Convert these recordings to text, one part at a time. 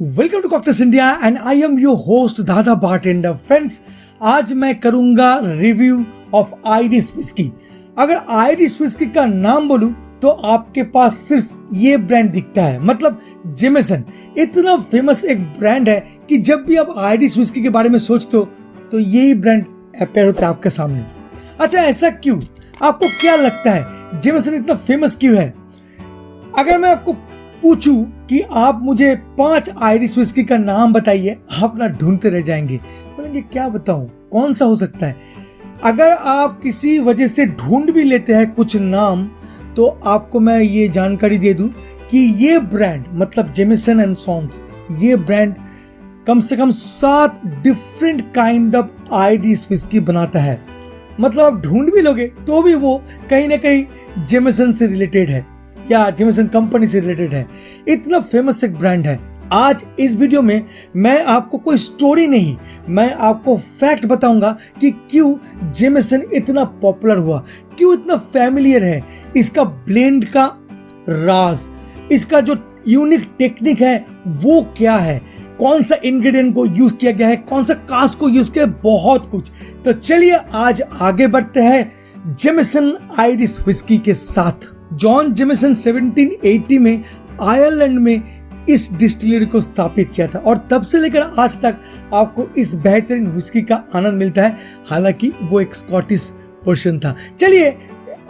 Welcome to cocktails India and I am your host Dada bartender. Friends, आज मैं करूंगा review of Irish whisky. अगर Irish whisky का नाम बोलूं तो आपके पास सिर्फ ये ब्रांड दिखता है, मतलब जेमेसन। इतना फेमस एक ब्रांड है कि जब भी आप आयरिश विस्की के बारे में सोचते हो तो यही ब्रांड अपेयर होता है आपके सामने। अच्छा, ऐसा क्यों? आपको क्या लगता है जेमेसन इतना फेमस क्यों है? अगर मैं आपको पूछूं कि आप मुझे 5 आयरिश विस्की का नाम बताइए, आप ना ढूंढते रह जाएंगे, बोलेंगे क्या बताऊं, कौन सा हो सकता है। अगर आप किसी वजह से ढूंढ भी लेते हैं कुछ नाम, तो आपको मैं ये जानकारी दे दूं कि ये ब्रांड मतलब जेमेसन एंड सॉन्स, ये ब्रांड कम से कम 7 different kind of Irish whisky बनाता है। मतलब आप ढूंढ भी लोगे तो भी वो कहीं ना कहीं जेमेसन से रिलेटेड है या जेमेसन कंपनी से रिलेटेड है। इतना फेमस एक ब्रांड है। आज इस वीडियो में मैं आपको कोई स्टोरी नहीं, मैं आपको फैक्ट बताऊंगा कि क्यों जेमेसन इतना पॉपुलर हुआ, क्यों इतना फैमिलियर है, इसका ब्लेंड का राज, इसका जो यूनिक टेक्निक है वो क्या है, कौन सा इंग्रेडिएंट को यूज किया गया है, कौन सा कास्ट को यूज किया है, बहुत कुछ। तो चलिए आज आगे बढ़ते हैं जेमेसन आयरिश विस्की के साथ। जॉन जेमेसन 1780 में आयरलैंड में इस डिस्टिलरी को स्थापित किया था और तब से लेकर आज तक आपको इस बेहतरीन विस्की का आनंद मिलता है। हालांकि वो एक स्कॉटिश पर्सन था। चलिए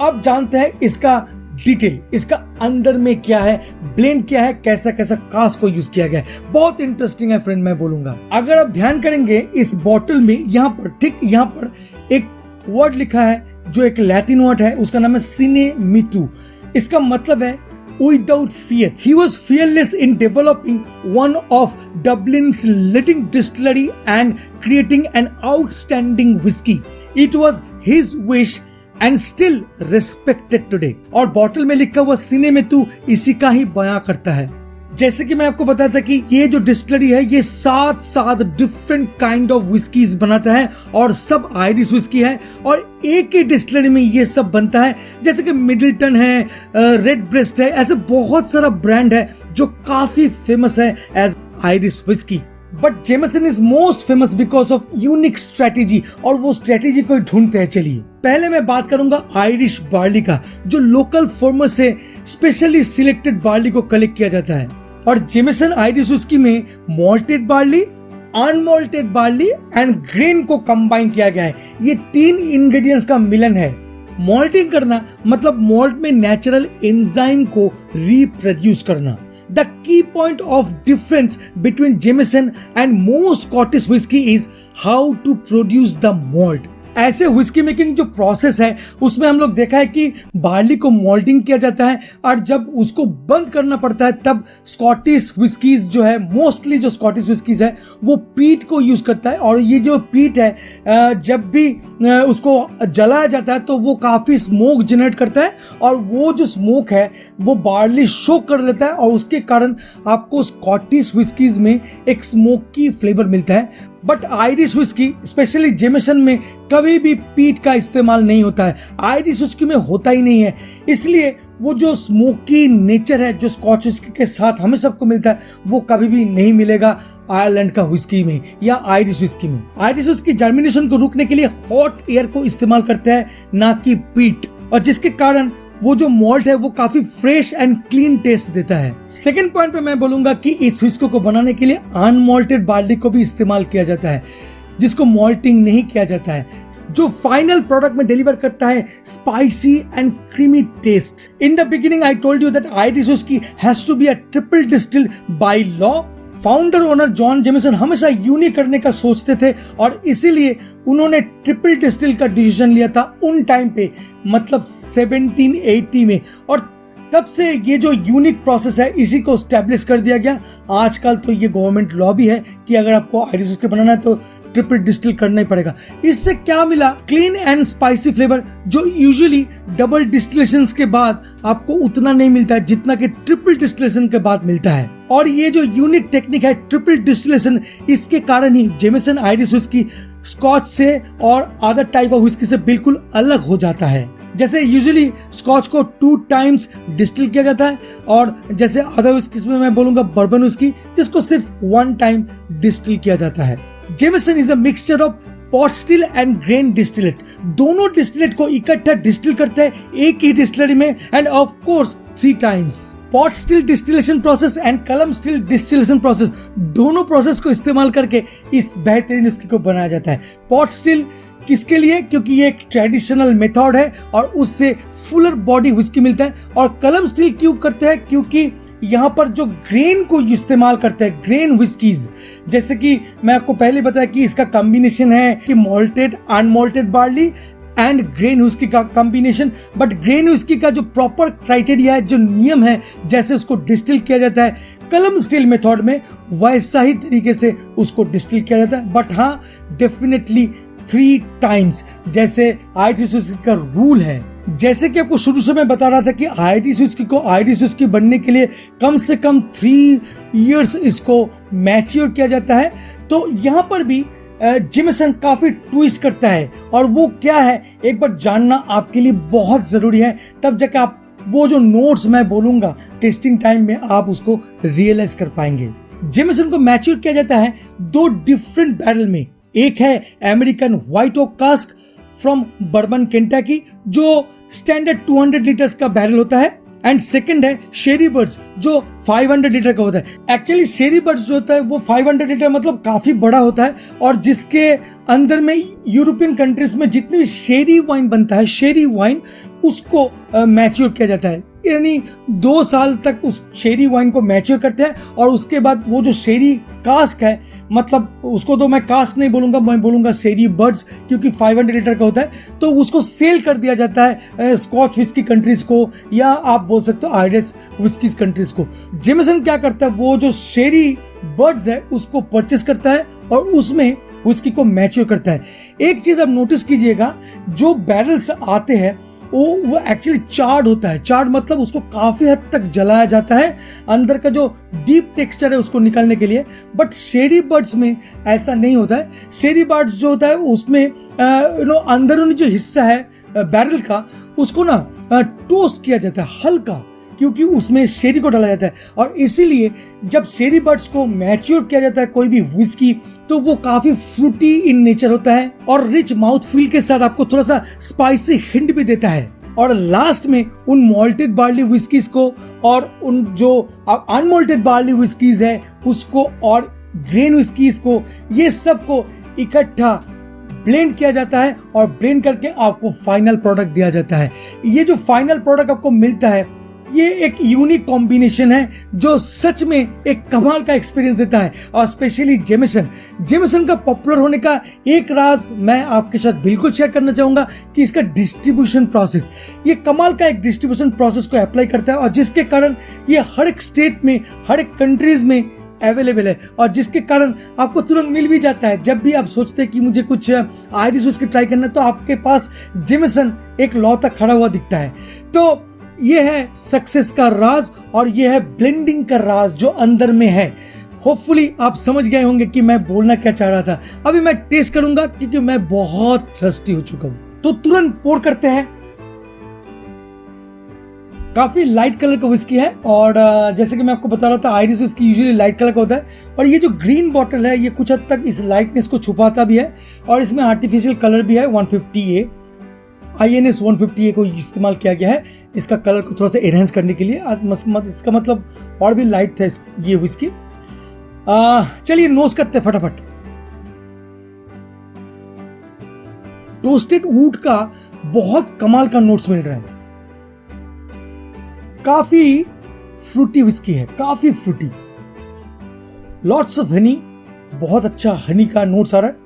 अब जानते हैं इसका डिटेल, इसका अंदर में क्या है, ब्लेंड क्या है, कैसा कैसा कास्ट को यूज किया गया है। बहुत इंटरेस्टिंग है फ्रेंड, मैं बोलूंगा। अगर आप ध्यान करेंगे इस बॉटल में यहाँ पर, ठीक यहाँ पर एक वर्ड लिखा है जो एक लैटिन वर्ड है, उसका नाम है सिने मिटू। इसका मतलब है without fear. He was fearless in developing one of Dublin's leading distillery and creating an outstanding whiskey. It was his wish and still respected today. और बॉटल में लिखा हुआ सिने में तू इसी का ही बयां करता है। जैसे कि मैं आपको बताया था कि ये जो डिस्टिलरी है ये 7 डिफरेंट काइंड ऑफ विस्कीज बनाता है और सब आयरिश विस्की है और एक ही डिस्टिलरी में ये सब बनता है। जैसे कि मिडलटन है, रेड ब्रेस्ट है, ऐसे बहुत सारा ब्रांड है जो काफी फेमस है as Irish whiskey. But Jameson is most famous because of unique strategy, और वो स्ट्रेटेजी को ढूंढते हैं। चलिए पहले मैं बात करूंगा आयरिश बार्ली का, जो लोकल फार्मर से स्पेशली सिलेक्टेड बार्ली को कलेक्ट किया जाता है। और जेमेसन आयरिश विस्की में malted barley, unmalted barley and grain को कंबाइन किया गया है। ये 3 इंग्रेडिएंट्स का मिलन है। मॉल्टिंग करना मतलब मॉल्ट में नेचुरल एंजाइम को रिप्रोड्यूस करना। The key point of difference between Jameson and most Scottish whiskey is how to produce the malt. ऐसे व्हिस्की मेकिंग जो प्रोसेस है उसमें हम लोग देखा है कि बार्ली को मोल्डिंग किया जाता है और जब उसको बंद करना पड़ता है तब स्कॉटिश व्हिस्कीज जो है, मोस्टली जो स्कॉटिश व्हिस्कीज है वो पीट को यूज करता है। और ये जो पीट है जब भी उसको जलाया जाता है तो वो काफी स्मोक जनरेट करता है और वो जो स्मोक है वो बार्ली शोक कर लेता है और उसके कारण आपको स्कॉटिश व्हिस्कीज में एक स्मोकी फ्लेवर मिलता है। बट आयरिश विस्की स्पेशली जेमेसन में कभी भी पीट का इस्तेमाल नहीं होता है, आयरिश विस्की में होता ही नहीं है। इसलिए वो जो स्मोकी नेचर है जो स्कॉच विस्की के साथ हमें सबको मिलता है वो कभी भी नहीं मिलेगा आयरलैंड का विस्की में या आयरिश विस्की में। आयरिश विस्की जर्मिनेशन को रोकने के लिए हॉट एयर को इस्तेमाल करता है, ना कि पीट, और जिसके कारण वो जो मॉल्ट है वो काफी फ्रेश एंड क्लीन टेस्ट देता है। सेकंड पॉइंट पे मैं बोलूंगा कि इस विस्की को बनाने के लिए अनमॉल्टेड बार्ली को भी इस्तेमाल किया जाता है, जिसको मॉल्टिंग नहीं किया जाता है, जो फाइनल प्रोडक्ट में डिलीवर करता है spicy and creamy taste. In the beginning I told you that Irish whiskey has to be a triple distilled by law. Founder owner John Jameson हमेशा यूनिक करने का सोचते थे और इसीलिए उन्होंने ट्रिपल डिस्टिल का डिसीजन लिया था उन टाइम पे, मतलब 1780 में, और तब से ये जो यूनिक प्रोसेस है इसी को स्टैब्लिश कर दिया गया। आजकल तो ये गवर्नमेंट लॉ भी है कि अगर आपको आयरिश विस्की बनाना है तो ट्रिपल डिस्टिल करना ही पड़ेगा। इससे क्या मिला? क्लीन एंड स्पाइसी फ्लेवर जो यूजुअली डबल डिस्टिलेशन के बाद आपको उतना नहीं मिलता है जितना कि ट्रिपल डिस्टिलेशन के बाद मिलता है। और ये जो यूनिक टेक्निक है ट्रिपल डिस्टिलेशन, इसके कारण ही जेमेसन आयरिश विस्की स्कॉच से और अदर टाइप ऑफ विस्की से बिल्कुल अलग हो जाता है। जैसे यूजुअली स्कॉच को 2 टाइम्स डिस्टिल किया जाता है, और जैसे अदर विस्की में मैं बोलूंगा बर्बन विस्की, जिसको सिर्फ 1 टाइम डिस्टिल किया जाता है। Jameson is a mixture of pot still and grain distillate. दोनों डिस्टिलेट को इकट्ठा डिस्टिल करते हैं एक ही डिस्टिलरी में, and of course 3 times. Pot still distillation process and column still distillation process, दोनों प्रोसेस को इस्तेमाल करके इस बेहतरीन विस्की को बनाया जाता है। पॉट स्टिल किसके लिए? क्योंकि ये एक ट्रेडिशनल मेथड है और उससे फुलर बॉडी विस्की मिलता है। और कलम स्टिल क्यों करते हैं? क्योंकि यहाँ पर जो ग्रेन को इस्तेमाल करते हैं, ग्रेन विस्कीज, जैसे कि मैं आपको पहले बताया कि इसका कॉम्बिनेशन है कि malted unmalted barley and grain whiskey का कॉम्बिनेशन। बट ग्रेन विस्की का जो प्रॉपर क्राइटेरिया है, जो नियम है, जैसे उसको डिस्टिल किया जाता है कलम स्टिल मेथड में, वैसा ही तरीके से उसको डिस्टिल किया जाता है। बट हाँ, डेफिनेटली 3 टाइम्स, जैसे आईरिश विस्की का रूल है। जैसे कि आपको शुरू से मैं बता रहा था कि आईरिश विस्की को आईरिश विस्की बनने के लिए कम से कम 3 इयर्स इसको मैच्योर किया जाता है। तो यहाँ पर भी जेमेसन काफी ट्विस्ट करता है, और वो क्या है एक बार जानना आपके लिए बहुत जरूरी है, तब जाकर आप वो जो नोट्स मैं बोलूंगा टेस्टिंग टाइम में आप उसको रियलाइज कर पाएंगे। जेमेसन को मैच्योर किया जाता है 2 डिफरेंट बैरल में। एक है American white oak cask from bourbon Kentucky, जो स्टैंडर्ड 200 लीटर्स का बैरल होता है, एंड सेकंड है शेरी बर्ड्स जो 500 लीटर का होता है। एक्चुअली शेरी बर्ड्स जो होता है वो 500 लीटर मतलब काफी बड़ा होता है, और जिसके अंदर में यूरोपियन कंट्रीज में जितनी भी शेरी वाइन बनता है, शेरी वाइन उसको मैच्योर किया जाता है। यानी 2 साल तक उस शेरी वाइन को मैच्योर करते हैं, और उसके बाद वो जो शेरी कास्क है, मतलब उसको तो मैं कास्क नहीं बोलूंगा, मैं बोलूंगा शेरी बर्ड्स, क्योंकि 500 लीटर का होता है, तो उसको सेल कर दिया जाता है स्कॉच विस्की कंट्रीज को, या आप बोल सकते हो आयरिश विस्कीज कंट्रीज को। जेमेसन क्या करता है, वो जो शेरी बर्ड्स है उसको परचेस करता है और उसमें विस्की को मैच्योर करता है। एक चीज आप नोटिस कीजिएगा, जो बैरल्स आते हैं वो एक्चुअली चार्ड होता है। चार्ड मतलब उसको काफी हद तक जलाया जाता है अंदर का जो डीप टेक्सचर है उसको निकालने के लिए। बट शेरी बर्ड्स में ऐसा नहीं होता है। शेरी बर्ड्स जो होता है उसमें अंदरूनी जो हिस्सा है बैरल का, उसको ना टोस्ट किया जाता है हल्का, क्योंकि उसमें शेरी को डाला जाता है। और इसीलिए जब शेरी बर्ड्स को मैच्योर किया जाता है कोई भी विस्की, तो वो काफी फ्रूटी इन नेचर होता है और रिच माउथ फील के साथ आपको थोड़ा सा स्पाइसी हिंट भी देता है। और लास्ट में उन मॉल्टेड बार्ली विस्कीज को और उन जो अनमॉल्टेड बार्ली विस्कीज है उसको और ग्रेन विस्कीज को, ये सब को इकट्ठा ब्लेंड किया जाता है, और ब्लेंड करके आपको फाइनल प्रोडक्ट दिया जाता है। ये जो फाइनल प्रोडक्ट आपको मिलता है, ये एक यूनिक कॉम्बिनेशन है जो सच में एक कमाल का एक्सपीरियंस देता है। और स्पेशली जेमेसन का पॉपुलर होने का एक राज मैं आपके साथ बिल्कुल शेयर करना चाहूंगा कि इसका डिस्ट्रीब्यूशन प्रोसेस, ये कमाल का एक डिस्ट्रीब्यूशन प्रोसेस को अप्लाई करता है, और जिसके कारण ये हर एक स्टेट में, हर एक कंट्रीज में अवेलेबल है, और जिसके कारण आपको तुरंत मिल भी जाता है। जब भी आप सोचते हैं कि मुझे कुछ आयरिश विस्की ट्राई करना है, तो आपके पास जेमेसन एक लौ तक खड़ा हुआ दिखता है। तो ये है सक्सेस का राज, और ये है ब्लेंडिंग का राज जो अंदर में है। होपफुली आप समझ गए होंगे कि मैं बोलना क्या चाह रहा था। अभी मैं टेस्ट करूंगा क्योंकि मैं बहुत थर्स्टी हो चुका हूं। तो तुरंत पोर करते हैं। काफी लाइट कलर का विस्की है, और जैसे कि मैं आपको बता रहा था Irish whisky usually light colour का होता है, और ये जो ग्रीन बॉटल है ये कुछ हद तक इस लाइटनेस को छुपाता भी है, और इसमें आर्टिफिशियल कलर भी है। 150A INS 150A को इस्तेमाल किया गया है इसका कलर को थोड़ा सा एनहेंस करने के लिए। इसका मतलब और भी लाइट था ये विस्की। चलिए नोज करते हैं फटाफट। टोस्टेड वुड का बहुत कमाल का नोट्स मिल रहा है। काफी फ्रूटी विस्की है, काफी फ्रूटी, लॉट्स ऑफ हनी, बहुत अच्छा हनी का नोट्स आ रहा है,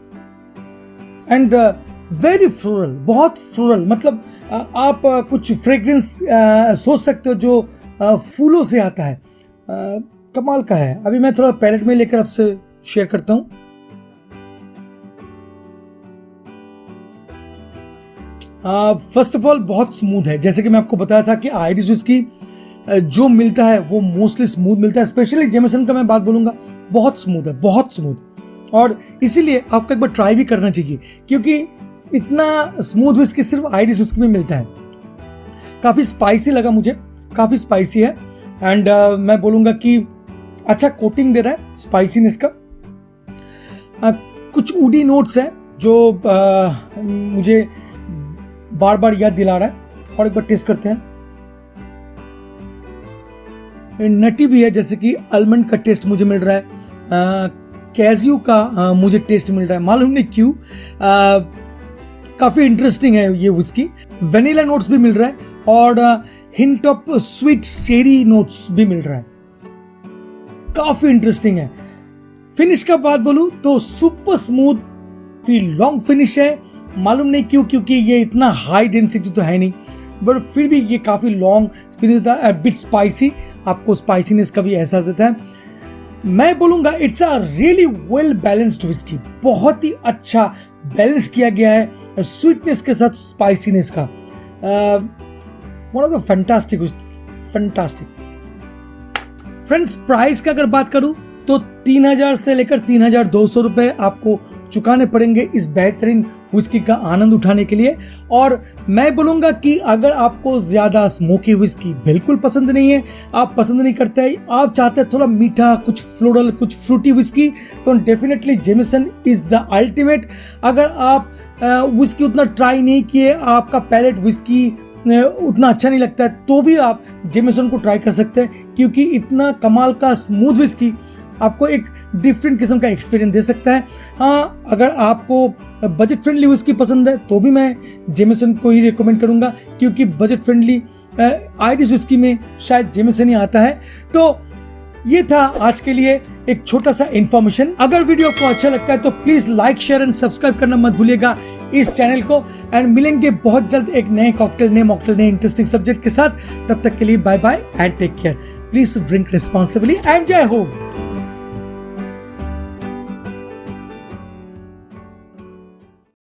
एंड वेरी फ्लोरल, बहुत फ्लोरल। मतलब आप कुछ फ्रेग्रेंस सोच सकते हो जो फूलों से आता है। कमाल का है। अभी मैं थोड़ा पैलेट में लेकर आपसे शेयर करता हूं। फर्स्ट ऑफ ऑल बहुत स्मूथ है। जैसे कि मैं आपको बताया था कि आयरिश विस्की जो मिलता है वो मोस्टली स्मूथ मिलता है। स्पेशली जेमेसन का मैं बात बोलूंगा, बहुत स्मूथ है, बहुत स्मूथ। और इसीलिए आपको एक बार ट्राई भी करना चाहिए, क्योंकि इतना स्मूथ विस्की सिर्फ आयरिश विस्की में मिलता है। काफ़ी स्पाइसी लगा मुझे, काफ़ी स्पाइसी है एंड मैं बोलूँगा कि अच्छा कोटिंग दे रहा है स्पाइसीनेस का। कुछ वुडी नोट्स है जो मुझे बार बार याद दिला रहा है, और एक बार टेस्ट करते हैं। नटी भी है, जैसे कि आलमंड का टेस्ट मुझे मिल रहा है, कैज़्यू का मुझे टेस्ट मिल रहा है, मालूम नहीं क्यों। काफ़ी इंटरेस्टिंग है ये विस्की। वेनिला नोट्स भी मिल रहा है और hint of sweet sherry notes भी मिल रहा है, काफ़ी इंटरेस्टिंग है। फिनिश का बात बोलूं तो सुपर स्मूथ, लॉन्ग फिनिश है, मालूम नहीं क्यों, क्योंकि ये इतना हाई डेंसिटी तो है नहीं, बट फिर भी ये काफ़ी लॉन्ग फिनिश था। बिट स्पाइसी, आपको स्पाइसीनेस का भी एहसास देता है। मैं बोलूँगा it's a really well balanced whisky, बहुत ही अच्छा बैलेंस किया गया है स्वीटनेस के साथ स्पाइसीनेस का। One of the fantastic friends. Price का अगर बात करूं तो 3000 से लेकर 3200 रुपए आपको चुकाने पड़ेंगे इस बेहतरीन विस्की का आनंद उठाने के लिए। और मैं बोलूंगा कि अगर आपको ज्यादा स्मोकी विस्की बिल्कुल पसंद नहीं है, आप पसंद नहीं करते, आप चाहते हैं थोड़ा मीठा, कुछ फ्लोरल, कुछ फ्रूटी विस्की, तो definitely Jameson is the ultimate. अगर आप विस्की उतना ट्राई नहीं किए, आपका पैलेट विस्की उतना अच्छा नहीं लगता है, तो भी आप जेमिसन को ट्राई कर सकते हैं, क्योंकि इतना कमाल का स्मूथ विस्की आपको एक डिफरेंट किस्म का एक्सपीरियंस दे सकता है। हाँ, अगर आपको बजट फ्रेंडली विस्की पसंद है तो भी मैं जेमिसन को ही रिकमेंड करूंगा, क्योंकि बजट फ्रेंडली आयरिश विस्की में शायद जेमिसन ही आता है। तो ये था आज के लिए एक छोटा सा इंफॉर्मेशन। अगर वीडियो आपको अच्छा लगता है तो please like, share and subscribe करना मत भूलिएगा इस चैनल को। एंड मिलेंगे बहुत जल्द एक नए कॉकटेल, नए मॉकटेल, नए इंटरेस्टिंग सब्जेक्ट के साथ। तब तक के लिए bye bye and take care. Please drink responsibly and जय हो।